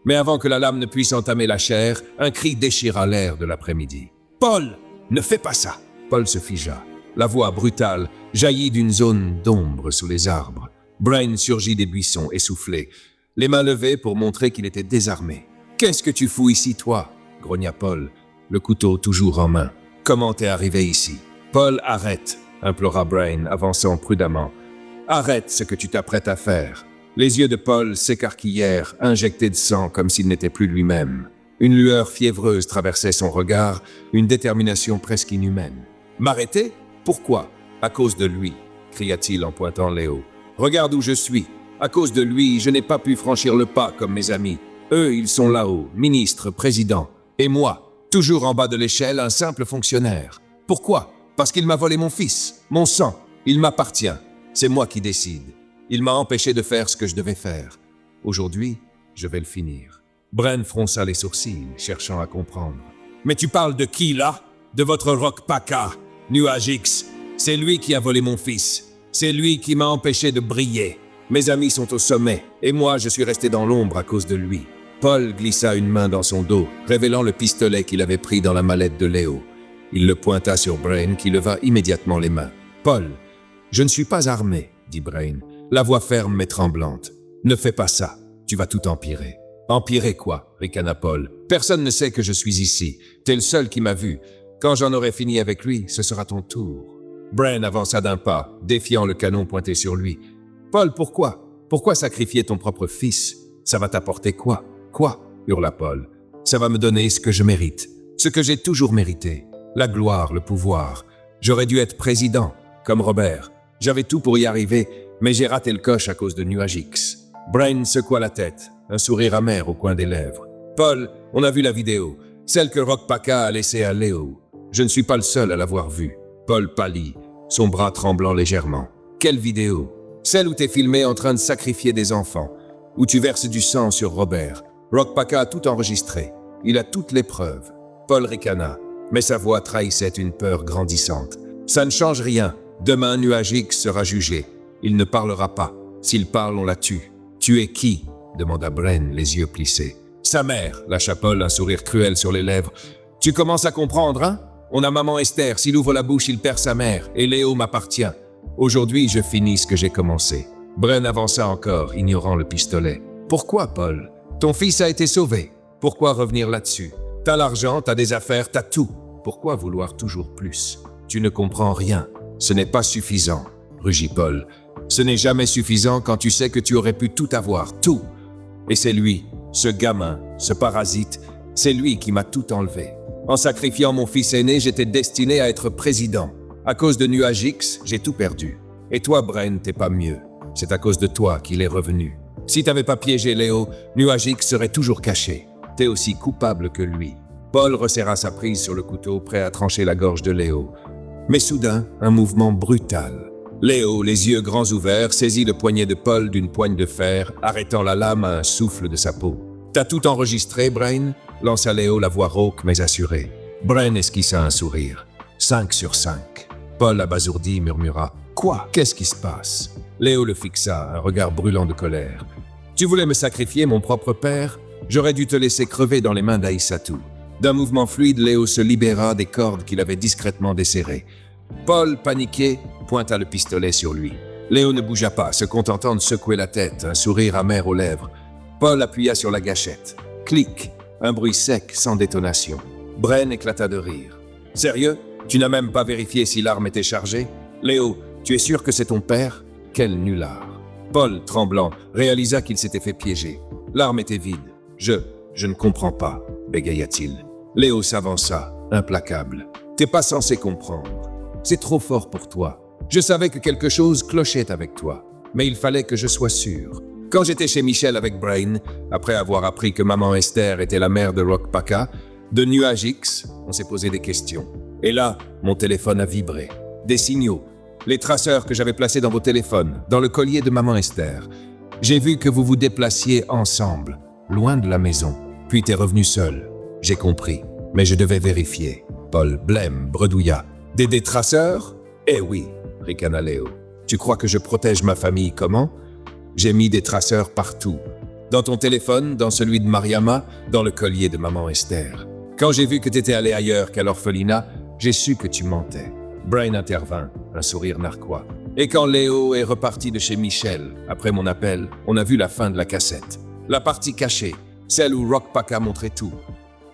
Mais avant que la lame ne puisse entamer la chair, un cri déchira l'air de l'après-midi. « Paul, ne fais pas ça !» Paul se figea. La voix brutale jaillit d'une zone d'ombre sous les arbres. Brain surgit des buissons, essoufflé, les mains levées pour montrer qu'il était désarmé. « Qu'est-ce que tu fous ici, toi ?» grogna Paul, le couteau toujours en main. « Comment t'es arrivé ici ?»« Paul, arrête !» implora Brain, avançant prudemment. « Arrête ce que tu t'apprêtes à faire. » Les yeux de Paul s'écarquillèrent, injectés de sang comme s'il n'était plus lui-même. Une lueur fiévreuse traversait son regard, une détermination presque inhumaine. « M'arrêter? Pourquoi? À cause de lui, » cria-t-il en pointant Léo. « Regarde où je suis. À cause de lui, je n'ai pas pu franchir le pas comme mes amis. Eux, ils sont là-haut, ministres, présidents. Et moi, toujours en bas de l'échelle, un simple fonctionnaire. Pourquoi? Parce qu'il m'a volé mon fils, mon sang. Il m'appartient. C'est moi qui décide. Il m'a empêché de faire ce que je devais faire. Aujourd'hui, je vais le finir. » Brain fronça les sourcils, cherchant à comprendre. « Mais tu parles de qui, là? De votre Rock Paca? Nuage X, c'est lui qui a volé mon fils. C'est lui qui m'a empêché de briller. Mes amis sont au sommet, et moi je suis resté dans l'ombre à cause de lui. Paul glissa une main dans son dos, révélant le pistolet qu'il avait pris dans la mallette de Léo. Il le pointa sur Brain, qui leva immédiatement les mains. « Paul, je ne suis pas armé, » dit Brain, la voix ferme mais tremblante. « Ne fais pas ça, tu vas tout empirer. »« Empirer quoi ?» ricana Paul. « Personne ne sait que je suis ici. T'es le seul qui m'a vu. Quand j'en aurai fini avec lui, ce sera ton tour. » Brain avança d'un pas, défiant le canon pointé sur lui. « Paul, pourquoi ? Pourquoi sacrifier ton propre fils ? Ça va t'apporter quoi ? Quoi ? Hurla Paul. « Ça va me donner ce que je mérite, ce que j'ai toujours mérité. La gloire, le pouvoir. J'aurais dû être président, comme Robert. J'avais tout pour y arriver, mais j'ai raté le coche à cause de Nuage X. » Brain secoua la tête, un sourire amer au coin des lèvres. « Paul, on a vu la vidéo, celle que Rock Paca a laissée à Léo. Je ne suis pas le seul à l'avoir vue. » Paul pâlit, son bras tremblant légèrement. « Quelle vidéo ? Celle où t'es filmé en train de sacrifier des enfants, où tu verses du sang sur Robert. Rock Paca a tout enregistré. Il a toutes les preuves. » Paul ricana, mais sa voix trahissait une peur grandissante. « Ça ne change rien. Demain, Nuage X sera jugé. Il ne parlera pas. S'il parle, on la tue. »« Tu es qui ?» demanda Brain, les yeux plissés. « Sa mère » lâcha Paul, un sourire cruel sur les lèvres. « Tu commences à comprendre, hein ? On a maman Esther, s'il ouvre la bouche, il perd sa mère, et Léo m'appartient. Aujourd'hui, je finis ce que j'ai commencé. » Brain avança encore, ignorant le pistolet. « Pourquoi, Paul ? Ton fils a été sauvé. Pourquoi revenir là-dessus ? T'as l'argent, t'as des affaires, t'as tout. Pourquoi vouloir toujours plus ? Tu ne comprends rien. Ce n'est pas suffisant, » rugit Paul. « Ce n'est jamais suffisant quand tu sais que tu aurais pu tout avoir, tout. Et c'est lui, ce gamin, ce parasite, c'est lui qui m'a tout enlevé. En sacrifiant mon fils aîné, j'étais destiné à être président. À cause de Nuage X, j'ai tout perdu. Et toi, Brain, t'es pas mieux. C'est à cause de toi qu'il est revenu. Si t'avais pas piégé Léo, Nuage X serait toujours caché. T'es aussi coupable que lui. » Paul resserra sa prise sur le couteau, prêt à trancher la gorge de Léo. Mais soudain, un mouvement brutal. Léo, les yeux grands ouverts, saisit le poignet de Paul d'une poigne de fer, arrêtant la lame à un souffle de sa peau. « T'as tout enregistré, Brain ?» lança Léo, la voix rauque mais assurée. Brain esquissa un sourire. 5 sur 5. Paul, abasourdi, murmura. « Quoi ? Qu'est-ce qui se passe ?» Léo le fixa, un regard brûlant de colère. « Tu voulais me sacrifier, mon propre père ? J'aurais dû te laisser crever dans les mains d'Aïssatou. » D'un mouvement fluide, Léo se libéra des cordes qu'il avait discrètement desserrées. Paul, paniqué, pointa le pistolet sur lui. Léo ne bougea pas, se contentant de secouer la tête, un sourire amer aux lèvres. Paul appuya sur la gâchette. Clic, un bruit sec, sans détonation. Brain éclata de rire. « Sérieux ? Tu n'as même pas vérifié si l'arme était chargée ? Léo, tu es sûr que c'est ton père ? Quel nulard !» Paul, tremblant, réalisa qu'il s'était fait piéger. L'arme était vide. « Je ne comprends pas », bégaya-t-il. Léo s'avança, implacable. « T'es pas censé comprendre. C'est trop fort pour toi. Je savais que quelque chose clochait avec toi, mais il fallait que je sois sûr. Quand j'étais chez Michel avec Brain, après avoir appris que maman Esther était la mère de Rock Paca, de Nuage X, on s'est posé des questions. Et là, mon téléphone a vibré. Des signaux. Les traceurs que j'avais placés dans vos téléphones, dans le collier de maman Esther. J'ai vu que vous vous déplaciez ensemble, loin de la maison. Puis t'es revenu seul. J'ai compris, mais je devais vérifier. » Paul blême, bredouilla. « Des traceurs ? Eh oui, ricana Léo. Tu crois que je protège ma famille comment ? J'ai mis des traceurs partout. Dans ton téléphone, dans celui de Mariama, dans le collier de maman Esther. Quand j'ai vu que t'étais allé ailleurs qu'à l'orphelinat, j'ai su que tu mentais. » Brain intervint, un sourire narquois. « Et quand Léo est reparti de chez Michel, après mon appel, on a vu la fin de la cassette. La partie cachée, celle où Rock Paca montrait tout.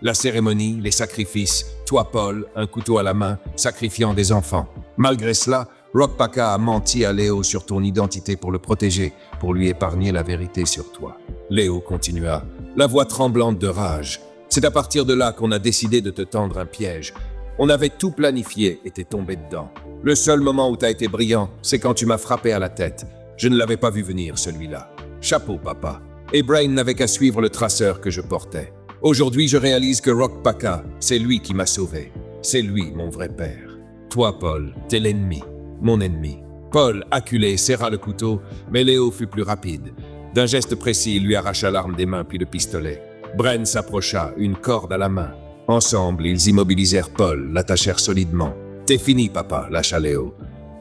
La cérémonie, les sacrifices, toi Paul, un couteau à la main, sacrifiant des enfants. Malgré cela, Rock Paca a menti à Léo sur ton identité pour le protéger, pour lui épargner la vérité sur toi. » Léo continua, la voix tremblante de rage. « C'est à partir de là qu'on a décidé de te tendre un piège. On avait tout planifié et t'es tombé dedans. Le seul moment où t'as été brillant, c'est quand tu m'as frappé à la tête. Je ne l'avais pas vu venir, celui-là. Chapeau, papa. Et Brain n'avait qu'à suivre le traceur que je portais. Aujourd'hui, je réalise que Rock Paca, c'est lui qui m'a sauvé. C'est lui, mon vrai père. Toi, Paul, t'es l'ennemi, mon ennemi. » Paul, acculé, serra le couteau, mais Léo fut plus rapide. D'un geste précis, il lui arracha l'arme des mains puis le pistolet. Brain s'approcha, une corde à la main. Ensemble, ils immobilisèrent Paul, l'attachèrent solidement. T'es fini, papa, lâcha Léo.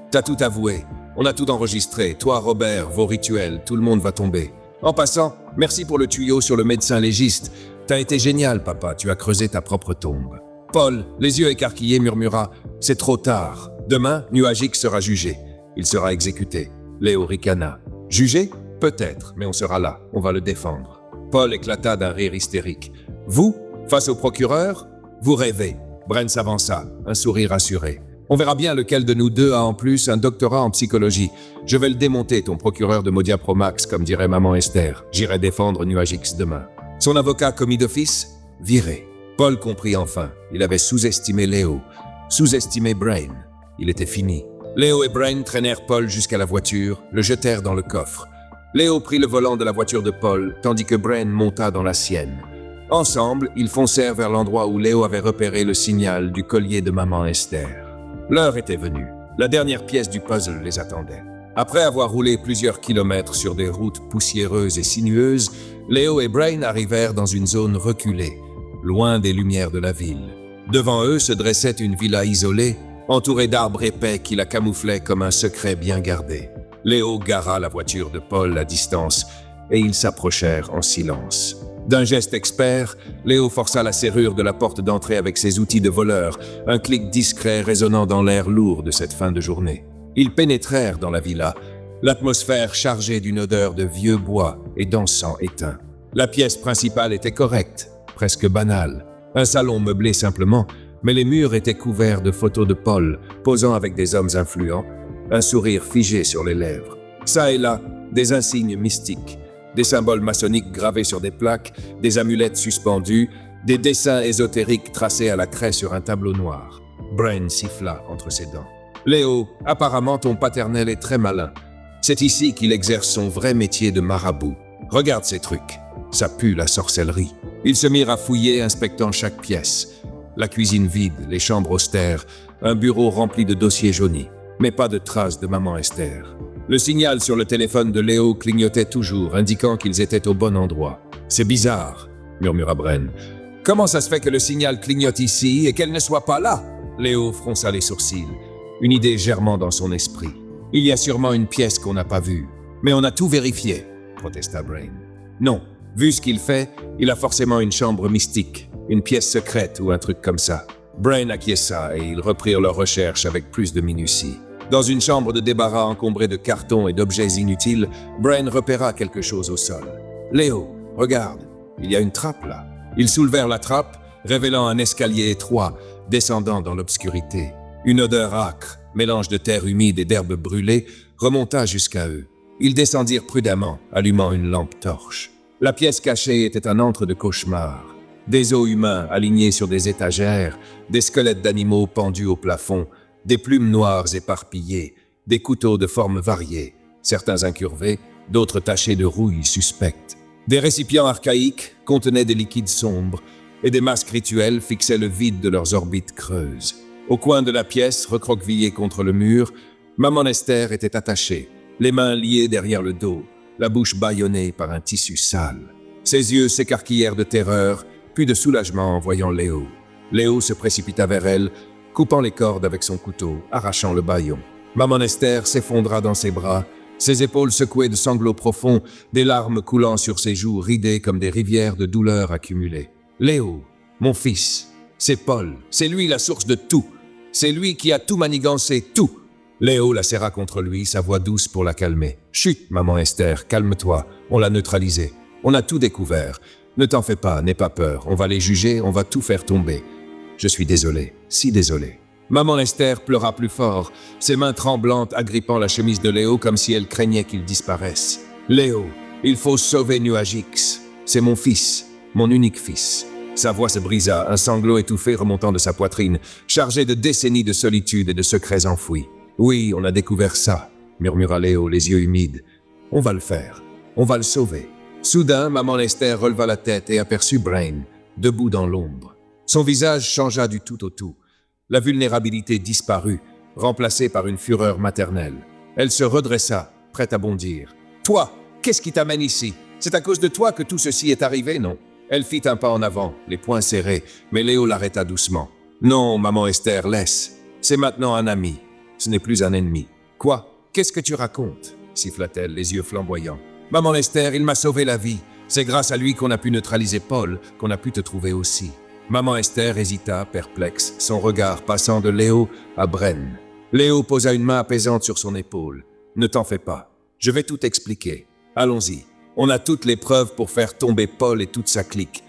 T'as tout avoué. On a tout enregistré. Toi, Robert, vos rituels, tout le monde va tomber. En passant, merci pour le tuyau sur le médecin légiste. T'as été génial, papa, tu as creusé ta propre tombe. Paul, les yeux écarquillés, murmura « C'est trop tard. Demain, Nuagic sera jugé. Il sera exécuté. » Léo ricana. « Jugé? Peut-être, mais on sera là. On va le défendre. » Paul éclata d'un rire hystérique. « Vous, face au procureur? Vous rêvez. » Bren s'avança, un sourire assuré. « On verra bien lequel de nous deux a en plus un doctorat en psychologie. Je vais le démonter, ton procureur de Modia Promax, comme dirait maman Esther. J'irai défendre Nuagix demain. » Son avocat commis d'office? Viré. Paul comprit enfin. Il avait sous-estimé Léo, sous-estimé Brain. Il était fini. Léo et Brain traînèrent Paul jusqu'à la voiture, le jetèrent dans le coffre. Léo prit le volant de la voiture de Paul, tandis que Brain monta dans la sienne. Ensemble, ils foncèrent vers l'endroit où Léo avait repéré le signal du collier de maman Esther. L'heure était venue. La dernière pièce du puzzle les attendait. Après avoir roulé plusieurs kilomètres sur des routes poussiéreuses et sinueuses, Léo et Brain arrivèrent dans une zone reculée, loin des lumières de la ville. Devant eux se dressait une villa isolée, entourée d'arbres épais qui la camouflaient comme un secret bien gardé. Léo gara la voiture de Paul à distance et ils s'approchèrent en silence. D'un geste expert, Léo força la serrure de la porte d'entrée avec ses outils de voleur, un clic discret résonnant dans l'air lourd de cette fin de journée. Ils pénétrèrent dans la villa, l'atmosphère chargée d'une odeur de vieux bois et d'encens éteint. La pièce principale était correcte, presque banale. Un salon meublé simplement, mais les murs étaient couverts de photos de Paul, posant avec des hommes influents, un sourire figé sur les lèvres. Ça et là, des insignes mystiques, des symboles maçonniques gravés sur des plaques, des amulettes suspendues, des dessins ésotériques tracés à la craie sur un tableau noir. Brain siffla entre ses dents. « Léo, apparemment ton paternel est très malin. C'est ici qu'il exerce son vrai métier de marabout. Regarde ces trucs. Ça pue la sorcellerie. » Ils se mirent à fouiller, inspectant chaque pièce. La cuisine vide, les chambres austères, un bureau rempli de dossiers jaunis, mais pas de traces de maman Esther. Le signal sur le téléphone de Léo clignotait toujours, indiquant qu'ils étaient au bon endroit. « C'est bizarre, » murmura Bren. « Comment ça se fait que le signal clignote ici et qu'elle ne soit pas là ?» Léo fronça les sourcils, une idée germant dans son esprit. « Il y a sûrement une pièce qu'on n'a pas vue. Mais on a tout vérifié, » protesta Brain. « Non. Vu ce qu'il fait, il a forcément une chambre mystique, une pièce secrète ou un truc comme ça. » Brain acquiesça et ils reprirent leurs recherches avec plus de minutie. Dans une chambre de débarras encombrée de cartons et d'objets inutiles, Brain repéra quelque chose au sol. « Léo, regarde, il y a une trappe là. » Ils soulevèrent la trappe, révélant un escalier étroit, descendant dans l'obscurité. Une odeur âcre, mélange de terre humide et d'herbes brûlées, remonta jusqu'à eux. Ils descendirent prudemment, allumant une lampe torche. La pièce cachée était un antre de cauchemar. Des os humains alignés sur des étagères, des squelettes d'animaux pendus au plafond, des plumes noires éparpillées, des couteaux de formes variées, certains incurvés, d'autres tachés de rouille suspecte. Des récipients archaïques contenaient des liquides sombres et des masques rituels fixaient le vide de leurs orbites creuses. Au coin de la pièce, recroquevillée contre le mur, maman Esther était attachée, les mains liées derrière le dos, la bouche bâillonnée par un tissu sale. Ses yeux s'écarquillèrent de terreur, puis de soulagement en voyant Léo. Léo se précipita vers elle, coupant les cordes avec son couteau, arrachant le bâillon. Maman Esther s'effondra dans ses bras, ses épaules secouées de sanglots profonds, des larmes coulant sur ses joues ridées comme des rivières de douleur accumulées. « Léo, mon fils, c'est Paul, c'est lui la source de tout. C'est lui qui a tout manigancé, tout. » Léo la serra contre lui, sa voix douce pour la calmer. « Chut, maman Esther, calme-toi, on l'a neutralisé. On a tout découvert. Ne t'en fais pas, n'aie pas peur, on va les juger, on va tout faire tomber. Je suis désolé, si désolé. » Maman Esther pleura plus fort, ses mains tremblantes agrippant la chemise de Léo comme si elle craignait qu'il disparaisse. « Léo, il faut sauver Nuagix. C'est mon fils, mon unique fils. » Sa voix se brisa, un sanglot étouffé remontant de sa poitrine, chargé de décennies de solitude et de secrets enfouis. « Oui, on a découvert ça, » murmura Léo, les yeux humides. « On va le faire. On va le sauver. » Soudain, maman Esther releva la tête et aperçut Brain, debout dans l'ombre. Son visage changea du tout au tout. La vulnérabilité disparut, remplacée par une fureur maternelle. Elle se redressa, prête à bondir. « Toi, qu'est-ce qui t'amène ici? C'est à cause de toi que tout ceci est arrivé, non ?» Elle fit un pas en avant, les poings serrés, mais Léo l'arrêta doucement. « Non, maman Esther, laisse. C'est maintenant un ami. Ce n'est plus un ennemi. Quoi? Qu'est-ce que tu racontes? Siffla-t-elle, les yeux flamboyants. Maman Esther, il m'a sauvé la vie. C'est grâce à lui qu'on a pu neutraliser Paul, qu'on a pu te trouver aussi. Maman Esther hésita, perplexe, son regard passant de Léo à Bren. Léo posa une main apaisante sur son épaule. Ne t'en fais pas. Je vais tout expliquer. Allons-y. On a toutes les preuves pour faire tomber Paul et toute sa clique.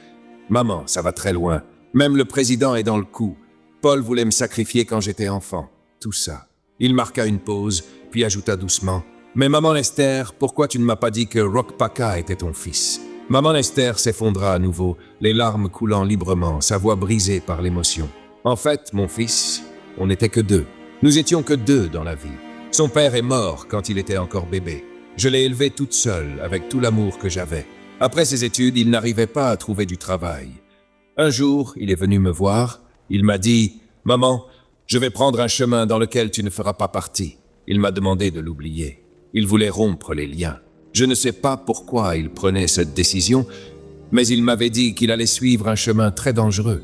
Maman, ça va très loin. Même le président est dans le coup. Paul voulait me sacrifier quand j'étais enfant. Tout ça. Il marqua une pause, puis ajouta doucement. Mais maman Esther, pourquoi tu ne m'as pas dit que Rock Paka était ton fils? Maman Esther s'effondra à nouveau, les larmes coulant librement, sa voix brisée par l'émotion. En fait, mon fils, on n'était que deux. Nous étions que deux dans la vie. Son père est mort quand il était encore bébé. Je l'ai élevé toute seule, avec tout l'amour que j'avais. Après ses études, il n'arrivait pas à trouver du travail. Un jour, il est venu me voir. Il m'a dit « Maman, je vais prendre un chemin dans lequel tu ne feras pas partie. » Il m'a demandé de l'oublier. Il voulait rompre les liens. Je ne sais pas pourquoi il prenait cette décision, mais il m'avait dit qu'il allait suivre un chemin très dangereux.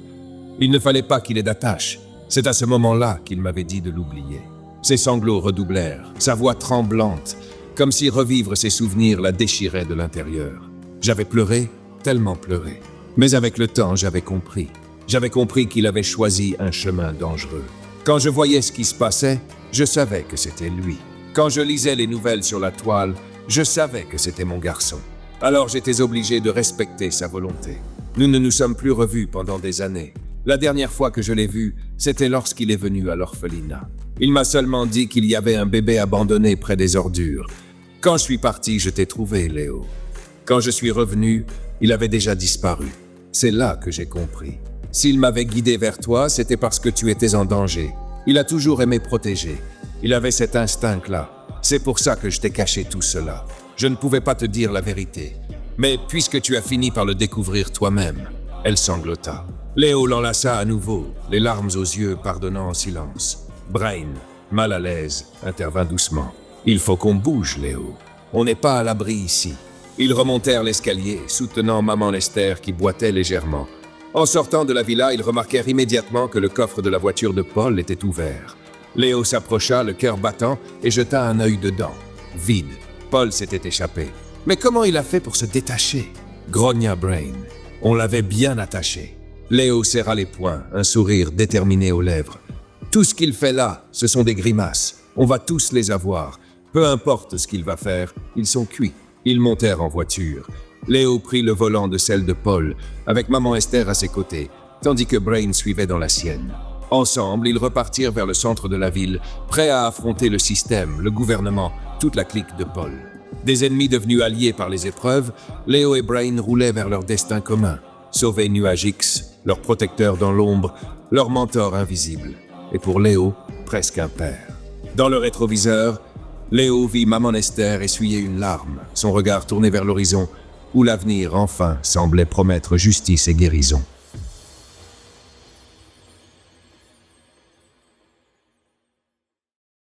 Il ne fallait pas qu'il ait d'attache. C'est à ce moment-là qu'il m'avait dit de l'oublier. Ses sanglots redoublèrent, sa voix tremblante, comme si revivre ses souvenirs la déchirait de l'intérieur. J'avais pleuré, tellement pleuré. Mais avec le temps, j'avais compris. J'avais compris qu'il avait choisi un chemin dangereux. Quand je voyais ce qui se passait, je savais que c'était lui. Quand je lisais les nouvelles sur la toile, je savais que c'était mon garçon. Alors j'étais obligé de respecter sa volonté. Nous ne nous sommes plus revus pendant des années. La dernière fois que je l'ai vu, c'était lorsqu'il est venu à l'orphelinat. Il m'a seulement dit qu'il y avait un bébé abandonné près des ordures. Quand je suis parti, je t'ai trouvé, Léo. Quand je suis revenu, il avait déjà disparu. C'est là que j'ai compris. S'il m'avait guidé vers toi, c'était parce que tu étais en danger. Il a toujours aimé protéger. Il avait cet instinct-là. C'est pour ça que je t'ai caché tout cela. Je ne pouvais pas te dire la vérité. Mais puisque tu as fini par le découvrir toi-même, elle sanglota. Léo l'enlaça à nouveau, les larmes aux yeux, pardonnant en silence. Brain, mal à l'aise, intervint doucement. Il faut qu'on bouge, Léo. On n'est pas à l'abri ici. Ils remontèrent l'escalier, soutenant maman Esther qui boitait légèrement. En sortant de la villa, ils remarquèrent immédiatement que le coffre de la voiture de Paul était ouvert. Léo s'approcha, le cœur battant, et jeta un œil dedans. Vide. Paul s'était échappé. Mais comment il a fait pour se détacher? Grogna Brain. On l'avait bien attaché. Léo serra les poings, un sourire déterminé aux lèvres. Tout ce qu'il fait là, ce sont des grimaces. On va tous les avoir. Peu importe ce qu'il va faire, ils sont cuits. Ils montèrent en voiture. Léo prit le volant de celle de Paul, avec maman Esther à ses côtés, tandis que Brain suivait dans la sienne. Ensemble, ils repartirent vers le centre de la ville, prêts à affronter le système, le gouvernement, toute la clique de Paul. Des ennemis devenus alliés par les épreuves, Léo et Brain roulaient vers leur destin commun. Sauver Nuage X, leur protecteur dans l'ombre, leur mentor invisible. Et pour Léo, presque un père. Dans le rétroviseur, Léo vit maman Esther essuyer une larme, son regard tourné vers l'horizon, où l'avenir, enfin, semblait promettre justice et guérison.